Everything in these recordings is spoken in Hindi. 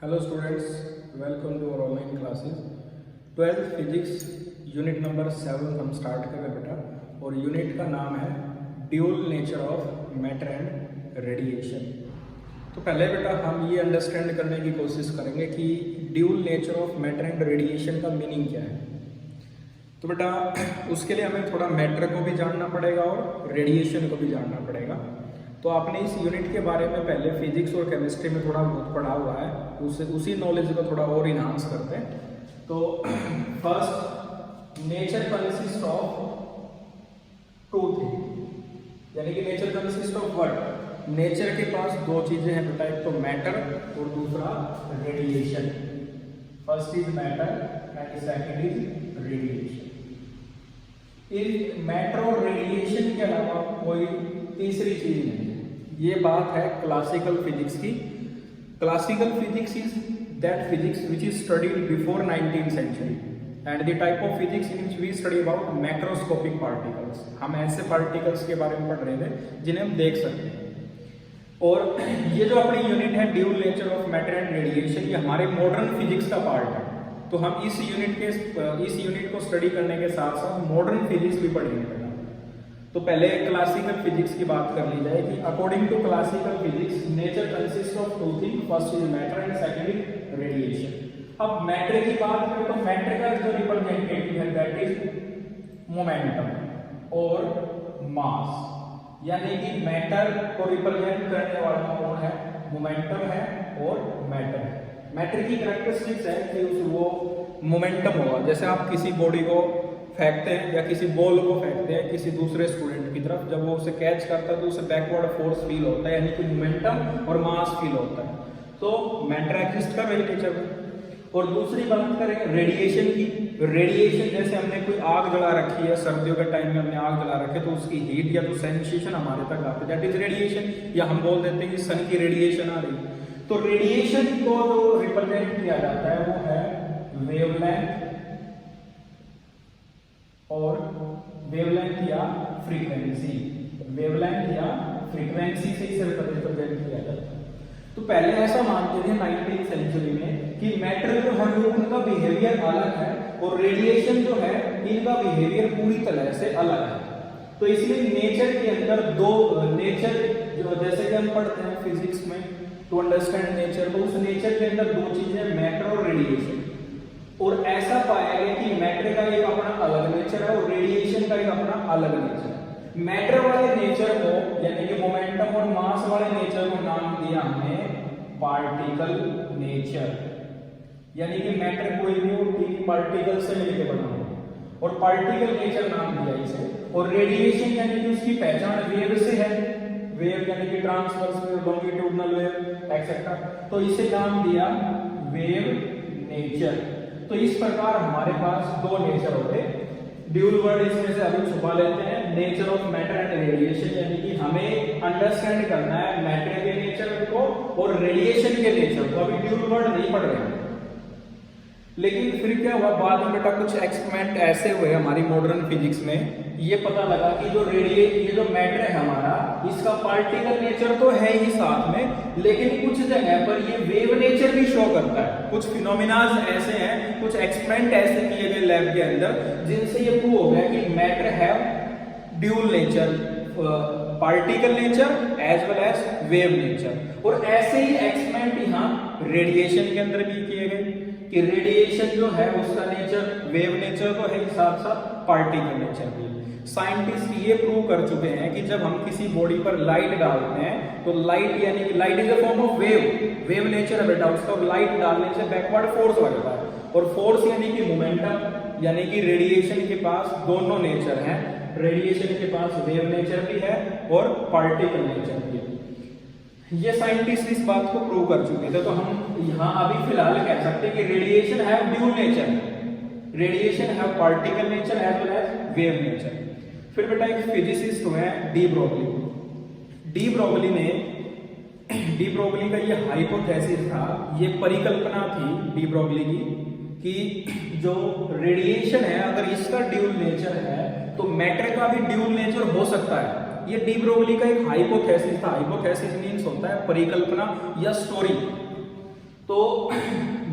Hello students, welcome to our online classes. 12th physics unit number 7 हम स्टार्ट कर रहे हैं बेटा, और यूनिट का नाम है dual nature of matter and radiation. तो पहले बेटा हम ये अंडरस्टैंड करने की कोशिश करेंगे कि dual nature of matter and radiation का मीनिंग क्या है। तो बेटा उसके लिए हमें थोड़ा मैटर को भी जानना पड़ेगा और रेडिएशन को भी जानना पड़ेगा। तो आपने इस यूनिट के बारे में पहले फिजिक्स और केमिस्ट्री में थोड़ा बहुत पढ़ा हुआ है, उसी नॉलेज को थोड़ा और इन्हांस करते हैं। तो first, nature consist of two thing, यानी कि nature consist of what. Nature के पास दो चीजें हैं बेटा, एक तो मैटर और दूसरा radiation. First is matter and second is radiation. In matter और रेडिएशन के अलावा कोई तीसरी चीज नहीं है। ये बात है क्लासिकल फिजिक्स की। Classical physics is that physics which is studied before 19th century and the type of physics in which we study about macroscopic particles. हम ऐसे पार्टिकल्स के बारे में पढ़ रहे थे जिन्हें हम देख सकते हैं। और ये जो अपनी यूनिट है dual nature of matter and radiation, ये हमारे मॉडर्न फिजिक्स का पार्ट है। तो हम इस यूनिट को स्टडी करने के साथ साथ मॉडर्न फिजिक्स भी पढ़ेंगे। तो पहले क्लासिकल फिजिक्स की बात कर ली जाए कि according to classical physics nature consist of two thing, first is matter and second is radiation. अब मैटर की बात करें तो मैटर का जो रिप्रेजेंटेटिव है दैट इज मोमेंटम और मास, यानी कि मैटर को रिप्रेजेंट करने वाला कौन है, मोमेंटम है और मैटर है। मैटर की कैरेक्टरिस्टिक्स है कि वो मोमेंटम होगा। जैसे आप किसी बॉडी को फेंकते हैं या किसी बॉल को फेंकते हैं किसी दूसरे स्टूडेंट की तरफ, जब वो उसे कैच करता है तो उसे बैकवर्ड फोर्स फील होता है, यानी कि मोमेंटम और मास फील होता है। तो मैटर एग्जिस्ट कर रही नेचर में। और दूसरी बात करें रेडिएशन की। रेडिएशन जैसे हमने कोई आग जला रखी है, सर्दियों के टाइम में हमने आग जला रखी है, तो उसकी हीट या तो सेंसेशन हमारे तक आती है, दैट इज रेडिएशन। या हम बोल देते हैं कि सन की रेडिएशन आ रही। तो रेडिएशन को जो रिप्रेजेंट किया जाता है वो है वेवलेंथ और वेवलेंथ या फ्रीक्वेंसी। वेवलेंथ या फ्रीक्वेंसी से इसे रिप्रेजेंट किया जाता है। तो पहले ऐसा मानते थे 19th सेंचुरी में कि मैटर जो है उनका बिहेवियर अलग है और रेडिएशन जो है इनका बिहेवियर पूरी तरह से अलग है। तो इसलिए नेचर के अंदर दो नेचर जो जैसे कि हम पढ़ते हैं फिजिक्स में टू अंडरस्टैंड नेचर, तो उस नेचर के अंदर दो चीजें मैटर और रेडिएशन। और ऐसा पाया गया कि मैटर का एक अपना अलग नेचर है और रेडिएशन का एक अपना अलग नेचर है। मैटर वाले नेचर को यानी कि मोमेंटम और मास वाले नेचर को नाम दिया हमने पार्टिकल नेचर, यानी कि मैटर कोई भी हो तीन पार्टिकल से मिलकर बना हो और पार्टिकल नेचर नाम दिया इसे। और रेडिएशन यानी कि उसकी पहचान वेव से है, वेव यानी कि transverse wave, longitudinal wave etcetera, तो इसे नाम दिया वेव नेचर। तो इस प्रकार हमारे पास दो नेचर होते हैं। ड्यूल वर्ड इसमें से अभी छुपा लेते हैं, nature of matter and radiation, यानी कि हमें अंडरस्टैंड करना है मैटर के नेचर को और रेडिएशन के नेचर को। अभी ड्यूल वर्ड नहीं पढ़ रहे हैं। लेकिन फिर क्या हुआ, बाद में बेटा कुछ एक्सपेरिमेंट ऐसे हुए हमारी मॉडर्न फिजिक्स में, ये पता लगा कि ये जो मैटर है हमारा, इसका पार्टिकल नेचर तो है ही साथ में, लेकिन कुछ जगह पर ये वेव नेचर भी शो करता है। कुछ फिनोमिनाज ऐसे हैं, कुछ एक्सपेरिमेंट ऐसे किए गए लैब के अंदर जिनसे ये प्रूव हो गया कि matter have dual nature, particle nature as well as wave nature. और ऐसे ही एक्सपेरिमेंट यहाँ रेडिएशन के अंदर भी किए गए कि रेडिएशन जो है उसका नेचर वेव नेचर तो है, साथ साथ पार्टिकल नेचर भी। साइंटिस्ट ये प्रूव कर चुके हैं कि जब हम किसी बॉडी पर लाइट डालते हैं तो लाइट यानी कि light is a form of wave nature है बेटा उसका, और लाइट डालने से बैकवर्ड फोर्स लगता है। और फोर्स यानी कि मोमेंटम, यानी कि रेडिएशन के पास दोनों नेचर हैं। रेडिएशन के पास वेव नेचर भी है और पार्टिकल नेचर भी है। ये साइंटिस्ट इस बात को प्रूव कर चुके थे। तो हम यहाँ अभी फिलहाल कह सकते हैं कि रेडिएशन है ड्यूल नेचर, रेडिएशन है particle nature as well as wave nature. फिर बेटा एक फिजिसिस्ट हुए डी ब्रोगली। डी ब्रोगली का ये हाइपोथेसिस था, ये परिकल्पना थी डी ब्रोगली की कि जो रेडिएशन है अगर इसका ड्यूल नेचर है तो मैटर का भी ड्यूल नेचर हो सकता है। ये डी ब्रोगली का एक हाइपोथेसिस था। हाइपोथेसिस मींस होता है परिकल्पना या स्टोरी। तो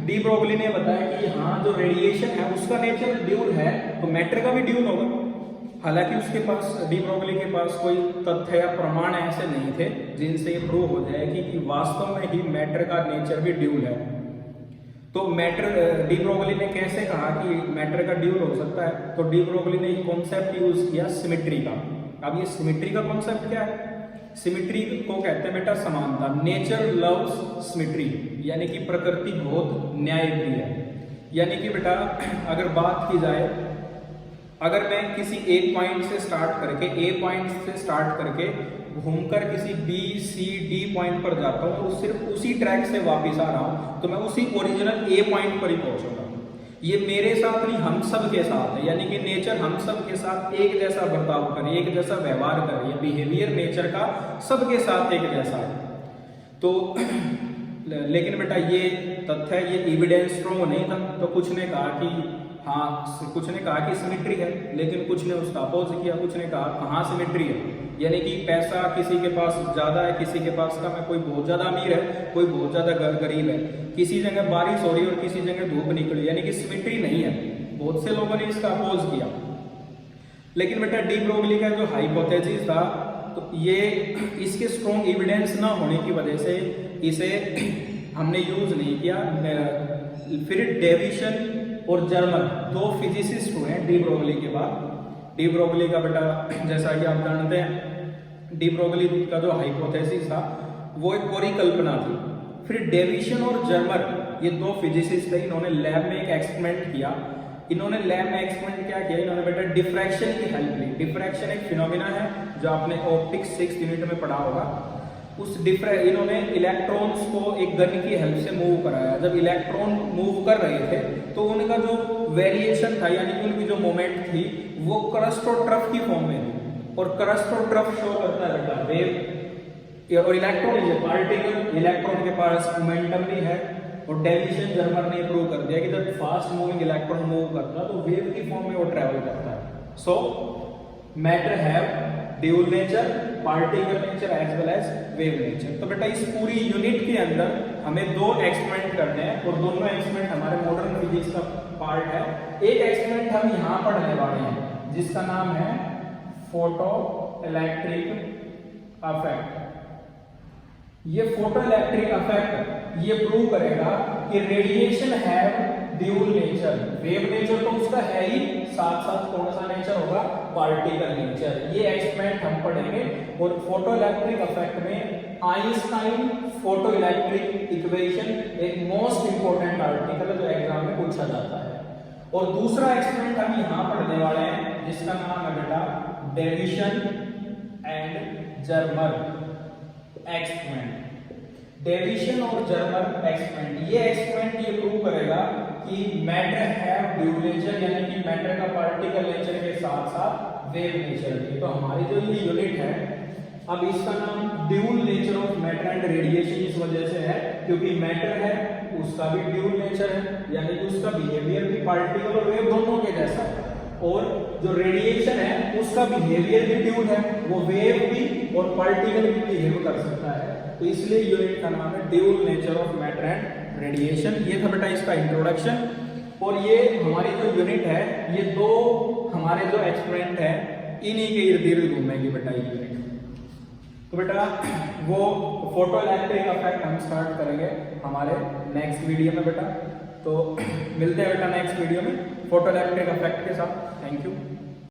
डी ब्रोगली ने बताया कि हाँ जो रेडिएशन है उसका नेचर ड्यूल है, तो मैटर का भी ड्यूल होगा। हालांकि उसके पास, डी ब्रोगली के पास कोई तथ्य या प्रमाण ऐसे नहीं थे जिनसे ये प्रूव हो जाए कि वास्तव में ही मैटर का नेचर भी ड्यूल है। तो मैटर, डी ब्रोगली ने कैसे कहा कि मैटर का ड्यूल हो सकता है, तो डी ब्रोगली ने एक कॉन्सेप्ट यूज किया सिमेट्री का। अब ये सिमेट्री का कॉन्सेप्ट क्या है? सिमेट्री को कहते हैं बेटा समानता। नेचर लव्स सिमेट्री, यानी कि प्रकृति बहुत न्यायप्रिय है। यानी कि बेटा अगर बात की जाए, अगर मैं किसी एक पॉइंट से स्टार्ट करके, ए पॉइंट से स्टार्ट करके घूमकर किसी बी सी डी पॉइंट पर जाता हूँ और सिर्फ उसी ट्रैक से वापस आ रहा हूँ, तो मैं उसी ओरिजिनल ए पॉइंट पर ही पहुंचूंगा। ये मेरे साथ नहीं, हम सब के साथ है। यानी कि नेचर हम सब के साथ एक जैसा बर्ताव करे, एक जैसा व्यवहार करे। ये बिहेवियर नेचर का सबके साथ एक जैसा है। तो लेकिन बेटा ये तथ्य, ये एविडेंस स्ट्रॉन्ग नहीं था, तो कुछ ने कहा कि हाँ, कुछ ने कहा कि सिमेट्री है, लेकिन कुछ ने उसका अपोज किया। कुछ ने कहा कहाँ सिमेट्री है, यानी कि पैसा किसी के पास ज्यादा है, किसी के पास कम है, कोई बहुत ज्यादा अमीर है, कोई बहुत ज्यादा गरीब है, किसी जगह बारिश हो रही है और किसी जगह धूप निकली, यानी कि सिमेट्री नहीं है। बहुत से लोगों ने इसका अपोज किया। लेकिन बेटा डी ब्रोगली का जो हाइपोथेसिस था, तो ये इसके स्ट्रॉन्ग एविडेंस ना होने की वजह से इसे हमने यूज नहीं किया। फिर डेविसन और जर्मर, दो फिजिसिस्ट हुए हैं डी ब्रोगली के बाद। डी ब्रोगली का बेटा जैसा कि आप जानते हैं, डी ब्रोगली का जो हाइपोथेसिस था वो एक परिकल्पना थी। फिर डेविसन और जर्मर, ये दो फिजिसिस्ट थे, इन्होंने लैब में एक एक्सपेरिमेंट किया। इन्होंने लैब में एक्सपेरिमेंट क्या किया, इन्होंने बेटा डिफ्रैक्शन की हेल्प ली। डिफ्रैक्शन एक फिनोमिना है जो आपने ऑप्टिक्स 6th यूनिट में पढ़ा होगा। उस इन्होंने इलेक्ट्रॉन्स को एक गन की हेल्प से मूव कराया। जब इलेक्ट्रॉन मूव कर रहे थे तो उनका जो वेरिएशन था, यानी कि उनकी जो मोमेंट थी, वो क्रस्ट और ट्रफ की फॉर्म में थी। और क्रस्ट और ट्रफ शो करता है बेटा वेव, और electron is a particle, electron के पास मोमेंटम भी है। और डेविसन जर्मर ने प्रूव कर दिया कि जब फास्ट मूविंग इलेक्ट्रॉन मूव करता है तो वेव की फॉर्म में वो ट्रेवल करता है। So matter have dual nature, particle nature as well as wave nature. तो बेटा इस पूरी यूनिट के अंदर हमें दो एक्सपेरिमेंट करने हैं, और दोनों एक्सपेरिमेंट हमारे मॉडर्न फिजिक्स का पार्ट है। एक एक्सपेरिमेंट हम यहाँ पढ़ने वाले हैं जिसका नाम है फोटो इलेक्ट्रिक अफेक्ट। ये फोटो इलेक्ट्रिक अफेक्ट ये प्रूव करेगा कि radiation have dual nature. Wave nature तो उसका है ही, साथ साथ कौन सा नेचर होगा, पार्टिकल नेचर। ये एक्सपेरिमेंट हम पढ़ेंगे। और फोटो इलेक्ट्रिक अफेक्ट में आइंस्टाइन फोटो इलेक्ट्रिक इक्वेशन एक मोस्ट इंपोर्टेंट आर्टिकल है जो एग्जाम में पूछा जाता है। और दूसरा एक्सपेरिमेंट हम यहाँ पढ़ने वाले हैं जिसका नाम है बेटा Davisson and Germer experiment. Davisson और जर्मर एक्सपेरिमेंट, ये एक्सपेरिमेंट ये प्रूव करेगा कि मैटर हैव ड्यूल नेचर, यानी कि मैटर का पार्टिकल नेचर के साथ साथ वेव नेचर भी। तो हमारी जो ये यूनिट है, अब इसका नाम dual nature of matter and radiation इस वजह से है क्योंकि मैटर है उसका भी ड्यूल नेचर है, यानी कि उसका बिहेवियर भी पार्टिकल और वेव दोनों के जैसा है। और जो रेडिएशन है उसका बिहेवियर भी ड्यूल है, वो वेव भी और पार्टिकल भी बिहेव कर सकता है। तो इसलिए यूनिट का नाम है dual nature of matter and radiation. ये था बेटा इसका इंट्रोडक्शन। और ये हमारी जो यूनिट है, ये दो हमारे जो एक्सपेरिमेंट है इन्हीं के इर्द गिर्द घूमेंगे बेटा ये यूनिट। तो बेटा वो फोटो इलेक्ट्रिक अफेक्ट हम स्टार्ट करेंगे हमारे नेक्स्ट वीडियो में बेटा। तो मिलते हैं बेटा नेक्स्ट वीडियो में फोटो इलेक्ट्रिक अफेक्ट के साथ। Thank you.